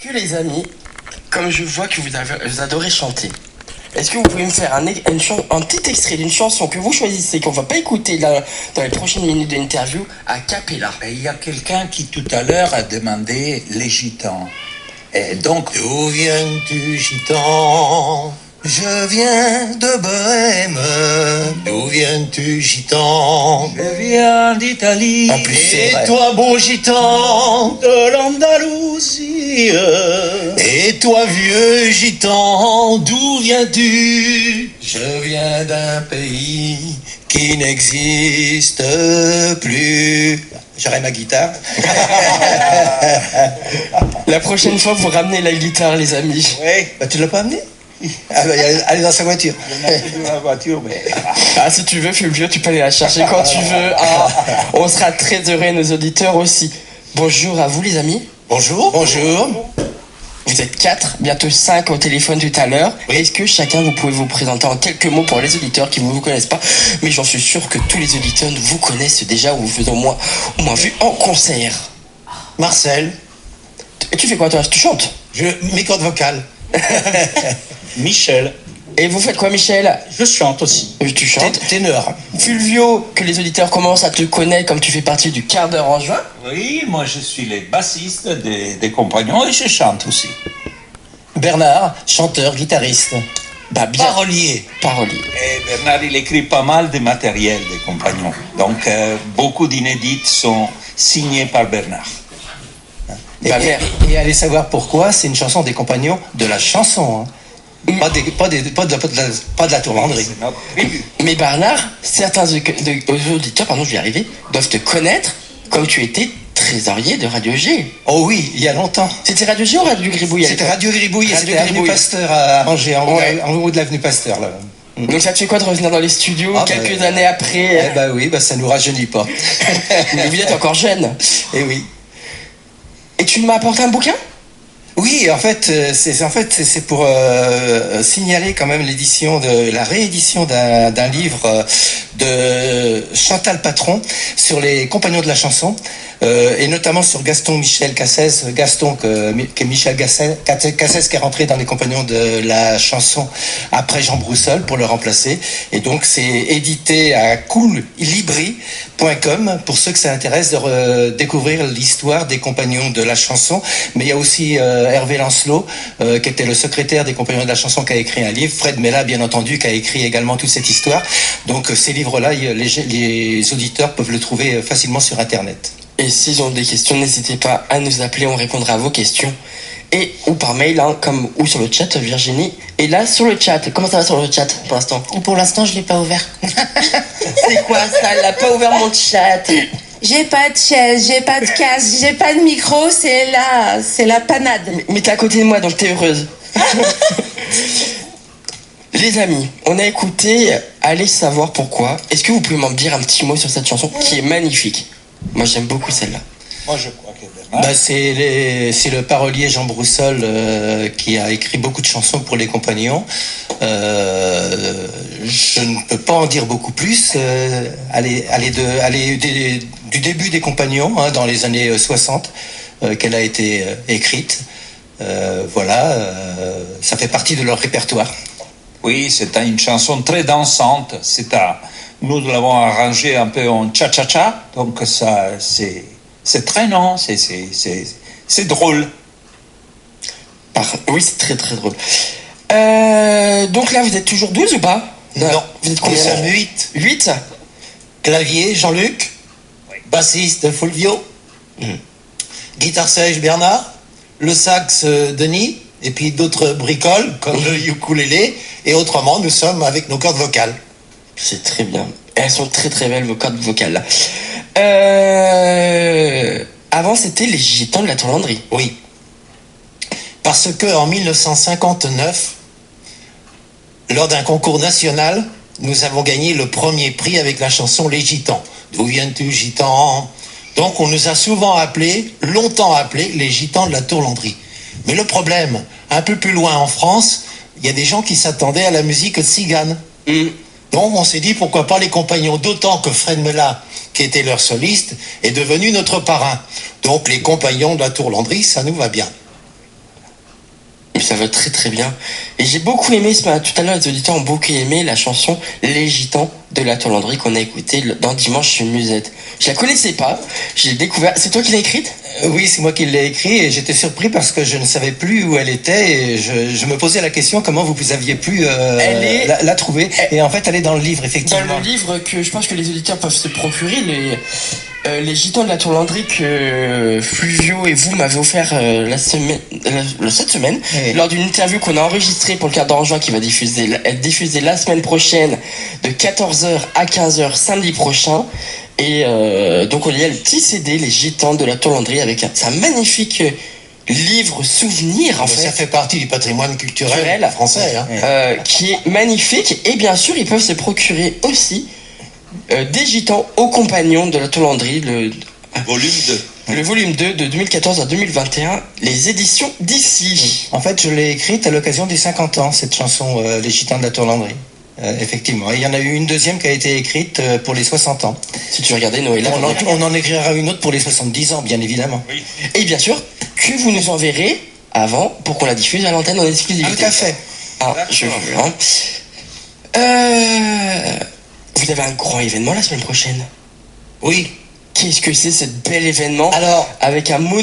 Que les amis, comme je vois que vous adorez chanter, est-ce que vous pouvez me faire un petit extrait d'une chanson que vous choisissez, qu'on va pas écouter là, dans les prochaines minutes de l'interview, a cappella? Il y a quelqu'un qui tout à l'heure a demandé les gitans. Et donc, d'où viens-tu, gitan? Je viens de Bohème. D'où viens-tu, gitan? Je viens d'Italie. En plus, c'est vrai. Et toi, beau gitan, de l'Andalousie. Et toi, vieux gitan, d'où viens-tu? Je viens d'un pays qui n'existe plus. J'aurai ma guitare. La prochaine fois, vous ramenez la guitare, les amis. Oui. Bah, tu l'as pas amené? Ah bah, elle est dans sa voiture. Il y en a plus dans la voiture, mais... Ah, si tu veux, Fulvio, tu peux aller la chercher quand tu veux. Ah, on sera très heureux, nos auditeurs aussi. Bonjour à vous, les amis. Bonjour. Bonjour. Vous êtes 4, bientôt 5 au téléphone tout à l'heure. Oui. Est-ce que chacun vous pouvez vous présenter en quelques mots pour les auditeurs qui ne vous connaissent pas? Mais j'en suis sûr que tous les auditeurs vous connaissent déjà ou vous avez au moins vu en concert. Marcel. Et tu fais quoi toi? Tu chantes? Mes cordes vocales. Michel. Et vous faites quoi, Michel? Je chante aussi. Tu chantes. Ténor. Fulvio, que les auditeurs commencent à te connaître comme tu fais partie du quart d'heure en juin. Oui, moi je suis le bassiste des compagnons et je chante aussi. Bernard, chanteur, guitariste. Bah bien. Parolier. Parolier. Et Bernard, il écrit pas mal de matériel des compagnons. Donc beaucoup d'inédits sont signés par Bernard. Et allez savoir pourquoi, c'est une chanson des compagnons de la chanson. Hein. Pas de la tourlanderie. C'est notre tribu. Mais Bernard, certains auditeurs, pardon, je vais y arriver, doivent te connaître comme tu étais trésorier de Radio G. Oh oui, il y a longtemps. C'était Radio G ou Radio Gribouille? C'était Radio Gribouille et Radio c'était avenue Gribouille. Pasteur à Angers, Ouais. en haut de l'avenue Pasteur. Là. Donc ça te fait quoi de revenir dans les studios quelques années après? Eh bah oui, bah ça nous rajeunit pas. Mais vous êtes encore jeune. Et oui. Et tu m'as apporté un bouquin? Oui, en fait, c'est pour signaler quand même la réédition d'un livre de Chantal Patron sur les compagnons de la chanson, et notamment sur Gaston-Michel Cassès, qui est Michel Cassès qui est rentré dans les compagnons de la chanson après Jean Broussol pour le remplacer. Et donc c'est édité à coollibri.com pour ceux que ça intéresse de découvrir l'histoire des compagnons de la chanson. Mais il y a aussi Hervé Lancelot, qui était le secrétaire des compagnons de la chanson, qui a écrit un livre. Fred Mella, bien entendu, qui a écrit également toute cette histoire. Donc ces livres-là, les auditeurs peuvent le trouver facilement sur Internet. Et s'ils ont des questions, n'hésitez pas à nous appeler, on répondra à vos questions. Et ou par mail, hein, ou sur le chat, Virginie. Et là, sur le chat, comment ça va sur le chat pour l'instant? Pour l'instant, je l'ai pas ouvert. C'est quoi ça? Elle n'a pas ouvert mon chat. J'ai pas de chaise, j'ai pas de casque, j'ai pas de micro, c'est la panade. Mais t'es à côté de moi, donc t'es heureuse. Les amis, on a écouté Allez savoir pourquoi. Est-ce que vous pouvez m'en dire un petit mot sur cette chanson qui est magnifique? Moi, j'aime beaucoup celle-là. Moi je crois que Bernard... C'est le parolier Jean Broussol qui a écrit beaucoup de chansons pour les compagnons. Je ne peux pas en dire beaucoup plus. Du début des compagnons, hein, dans les années 60, qu'elle a été écrite. Ça fait partie de leur répertoire. Oui, c'est une chanson très dansante. Nous l'avons arrangée un peu en cha-cha-cha, donc ça, c'est traînant, c'est drôle. Oui, c'est très très drôle. Donc là, vous êtes toujours 12 ou pas? Non. Vous êtes Nous combien? sommes 8. 8? Clavier, Jean-Luc. Bassiste, Fulvio. Guitare sèche, Bernard. Le sax, Denis. Et puis d'autres bricoles, comme le ukulélé. Et autrement, nous sommes avec nos cordes vocales. C'est très bien. Elles sont très très belles, vos cordes vocales. Avant, c'était les Gitans de la Tourlanderie. Oui. Parce que en 1959, lors d'un concours national, nous avons gagné le premier prix avec la chanson Les Gitans. D'où viens-tu, Gitan? Donc on nous a souvent longtemps appelés les Gitans de la Tourlanderie. Mais le problème, un peu plus loin en France, il y a des gens qui s'attendaient à la musique tzigane. Donc on s'est dit pourquoi pas les compagnons, d'autant que Fred Mella, qui était leur soliste, est devenu notre parrain. Donc les compagnons de la Tourlanderie, ça nous va bien. Ça va très très bien. Et j'ai beaucoup aimé, tout à l'heure les auditeurs ont beaucoup aimé la chanson Les Gitans de la Tollandrie qu'on a écoutée dans Dimanche sur Musette. Je la connaissais pas, je l'ai découvert. C'est toi qui l'as écrite? Oui, c'est moi qui l'ai écrit et j'étais surpris parce que je ne savais plus où elle était et je me posais la question comment vous aviez pu la trouver. Et en fait, elle est dans le livre, effectivement. Dans le livre que je pense que les auditeurs peuvent se procurer, les Gitans de la Tollandrie que Fluvio et vous m'avez offert cette semaine, Oui. lors d'une interview qu'on a enregistrée pour le quart d'heure en juin qui va être diffusée la semaine prochaine de 14h à 15h samedi prochain. Et donc il y a le petit CD Les Gitans de la Tollandrie avec un magnifique livre souvenir en Ça fait. fait partie du patrimoine culturel français. Hein. Qui est magnifique, et bien sûr ils peuvent se procurer aussi des Gitans aux compagnons de la Tollandrie, Volume 2. le volume 2 de 2014 à 2021, les éditions d'ici. En fait, je l'ai écrite à l'occasion des 50 ans, cette chanson Les Gitans de la Tollandrie. Effectivement. Et il y en a eu une deuxième qui a été écrite pour les 60 ans. Si tu regardais Noël, On en écrira une autre pour les 70 ans, bien évidemment. et bien sûr que vous nous enverrez avant pour qu'on la diffuse à l'antenne en exclusivité. Tout à fait. Ah, je veux. Hein. Vous avez un grand événement la semaine prochaine. Oui. Qu'est-ce que c'est cet bel événement? Alors, avec un mot.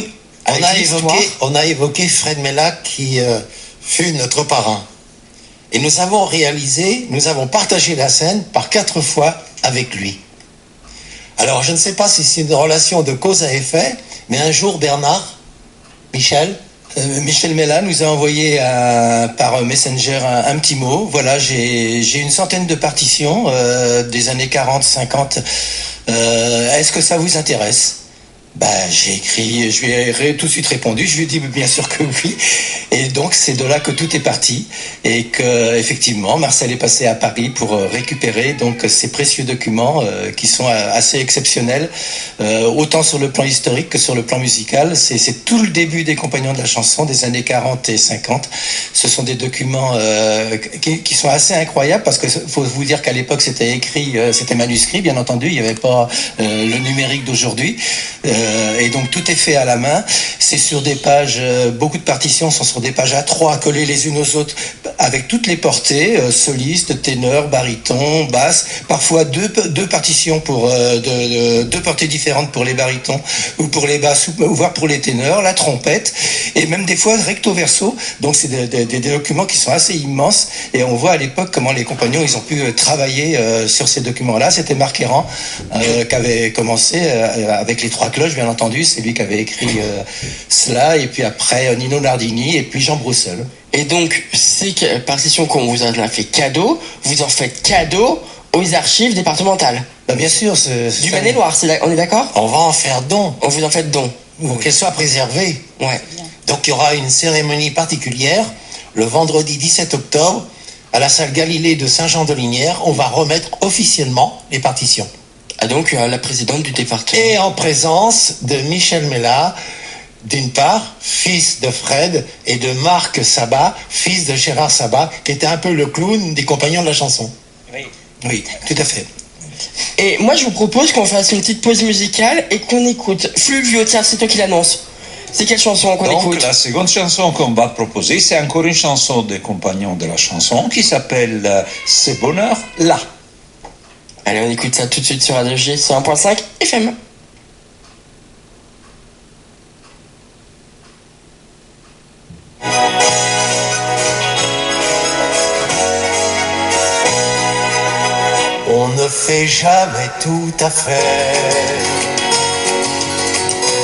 on a évoqué Fred Mella qui fut notre parrain. Et nous avons partagé la scène par 4 fois avec lui. Alors, je ne sais pas si c'est une relation de cause à effet, mais un jour, Michel Mella nous a envoyé par Messenger un petit mot. Voilà, j'ai une centaine de partitions des années 40, 50. Est-ce que ça vous intéresse? J'ai écrit, je lui ai tout de suite répondu, je lui ai dit bien sûr que oui. Et donc c'est de là que tout est parti et que effectivement Marcel est passé à Paris pour récupérer donc ces précieux documents qui sont assez exceptionnels, autant sur le plan historique que sur le plan musical. C'est tout le début des Compagnons de la chanson des années 40 et 50. Ce sont des documents qui sont assez incroyables parce que faut vous dire qu'à l'époque c'était écrit, c'était manuscrit bien entendu, il n'y avait pas le numérique d'aujourd'hui. Et donc tout est fait à la main. C'est sur des pages, beaucoup de partitions sont sur des pages A3 collées les unes aux autres avec toutes les portées, solistes, ténors, barytons, basses, parfois deux partitions pour deux portées différentes pour les barytons ou pour les basses ou voire pour les ténors, la trompette et même des fois recto verso. Donc c'est des documents qui sont assez immenses et on voit à l'époque comment les compagnons ils ont pu travailler sur ces documents-là. C'était Marc Errand qui avait commencé avec les 3 cloches, bien entendu, c'est lui qui avait écrit cela, et puis après Nino Nardini, et puis Jean Broussel. Et donc, ces partitions qu'on vous en a fait cadeau, vous en faites cadeau aux archives départementales. Bien sûr. Du Maine-et-Loire, on est d'accord? On va en faire don. On vous en fait don. Pour qu'elle soit préservée. Ouais. Donc il y aura une cérémonie particulière, le vendredi 17 octobre, à la salle Galilée de Saint-Jean-de-Lignières. On va remettre officiellement les partitions. Ah donc la présidente du département. Et en présence de Michel Mella, d'une part, fils de Fred, et de Marc Sabat, fils de Gérard Sabat, qui était un peu le clown des Compagnons de la chanson. Oui, tout à fait. Et moi je vous propose qu'on fasse une petite pause musicale et qu'on écoute Fluvio. Tiens, c'est toi qui l'annonce. C'est quelle chanson qu'on écoute? Donc la seconde chanson qu'on va proposer, c'est encore une chanson des Compagnons de la chanson qui s'appelle C'est bonheur là. Allez, on écoute ça tout de suite sur Radio G 101.5 FM. On ne fait jamais tout à fait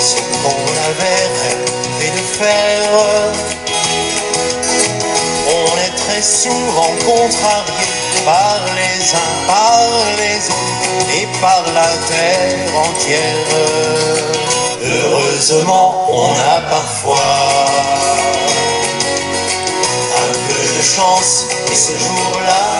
ce qu'on avait rêvé de faire. On est très souvent contrarié par les uns, par les autres et par la terre entière. Heureusement, on a parfois un peu de chance et ce jour-là,